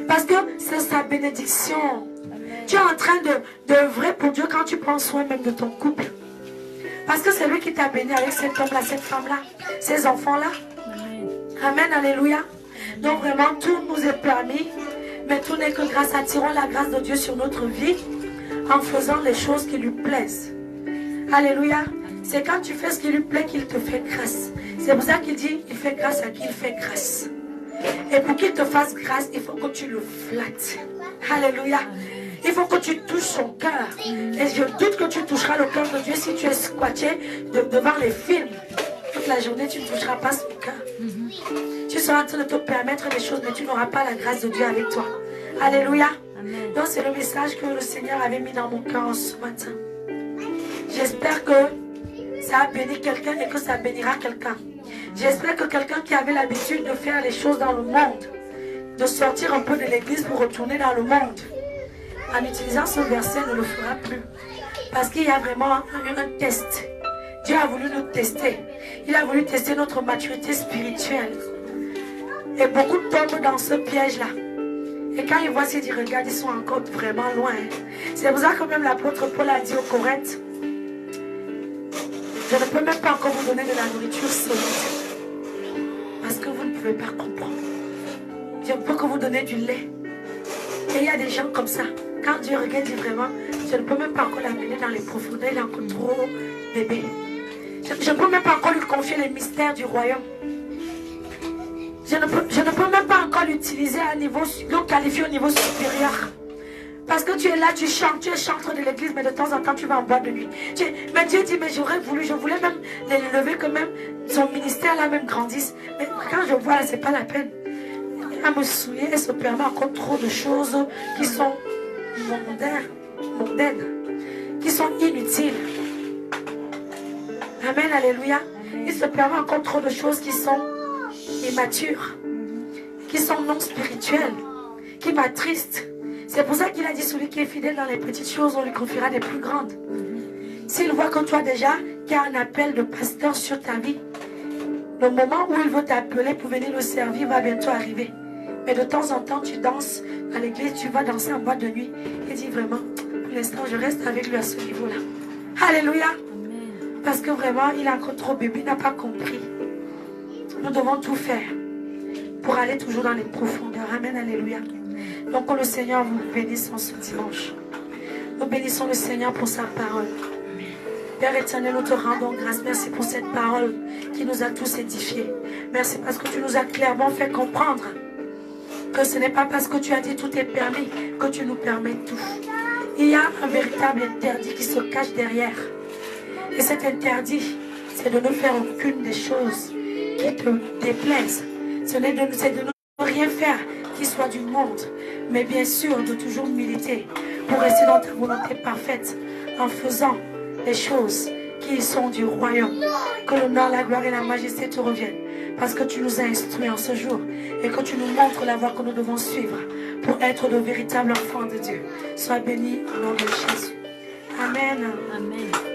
Parce que c'est sa bénédiction. Tu es en train d'œuvrer pour Dieu quand tu prends soin même de ton couple. Parce que c'est lui qui t'a béni avec cet homme-là, cette femme-là, ces enfants-là. Amen, alléluia. Donc vraiment, tout nous est permis. Mais tout n'est que grâce. Attirons la grâce de Dieu sur notre vie en faisant les choses qui lui plaisent. Alléluia. C'est quand tu fais ce qui lui plaît qu'il te fait grâce. C'est pour ça qu'il dit, il fait grâce à qui il fait grâce. Et pour qu'il te fasse grâce, il faut que tu le flattes. Alléluia. Il faut que tu touches son cœur. Et je doute que tu toucheras le cœur de Dieu si tu es squatté devant les films. Toute la journée, tu ne toucheras pas son cœur. Tu seras en train de te permettre des choses, mais tu n'auras pas la grâce de Dieu avec toi. Alléluia. Amen. Donc c'est le message que le Seigneur avait mis dans mon cœur ce matin. J'espère que ça a béni quelqu'un et que ça bénira quelqu'un. J'espère que quelqu'un qui avait l'habitude de faire les choses dans le monde, de sortir un peu de l'église pour retourner dans le monde, en utilisant ce verset, ne le fera plus. Parce qu'il y a vraiment un test. Dieu a voulu nous tester. Il a voulu tester notre maturité spirituelle. Et beaucoup tombent dans ce piège-là. Et quand ils voient s'ils disent, regarde, ils sont encore vraiment loin. C'est pour ça que même l'apôtre Paul a dit aux Corinthiens, je ne peux même pas encore vous donner de la nourriture solide. Parce que vous ne pouvez pas comprendre. Je ne peux que vous donner du lait. Et il y a des gens comme ça. Quand Dieu regarde, il dit vraiment, je ne peux même pas encore l'amener dans les profondeurs. Il est encore trop bébé. Je ne peux même pas encore lui confier les mystères du royaume. Je ne peux même pas encore l'utiliser à un niveau, le qualifier au niveau supérieur. Parce que tu es là, tu chantes, tu es chanteur de l'église, mais de temps en temps tu vas en boîte de nuit. Mais Dieu dit, mais j'aurais voulu, je voulais même l'élever, que même son ministère là même grandisse. Mais quand je vois là, c'est pas la peine. Elle me souiller, elle se permet encore trop de choses qui sont mondaines, qui sont inutiles. Amen, alléluia. Il se permet encore trop de choses qui sont immatures, qui sont non spirituelles, qui m'attristent. C'est pour ça qu'il a dit, celui qui est fidèle dans les petites choses, on lui confiera des plus grandes. S'il voit que toi déjà, qu'il y a un appel de pasteur sur ta vie, le moment où il veut t'appeler pour venir le servir va bientôt arriver. Mais de temps en temps, tu danses à l'église, tu vas danser en boîte de nuit. Il dit vraiment, pour l'instant, je reste avec lui à ce niveau-là. Alléluia. Parce que vraiment, il est encore trop bébé, il n'a pas compris. Nous devons tout faire pour aller toujours dans les profondeurs. Amen, alléluia. Donc que le Seigneur vous bénisse en ce dimanche. Nous bénissons le Seigneur pour sa parole. Père éternel, nous te rendons grâce. Merci pour cette parole qui nous a tous édifiés. Merci parce que tu nous as clairement fait comprendre que ce n'est pas parce que tu as dit tout est permis que tu nous permets tout. Il y a un véritable interdit qui se cache derrière. Et cet interdit, c'est de ne faire aucune des choses qui te déplaisent. C'est de ne rien faire qui soit du monde, mais bien sûr de toujours militer pour rester dans ta volonté parfaite en faisant les choses qui sont du royaume. Que l'honneur, la gloire et la majesté te reviennent parce que tu nous as instruits en ce jour et que tu nous montres la voie que nous devons suivre pour être de véritables enfants de Dieu. Sois béni au nom de Jésus. Amen. Amen.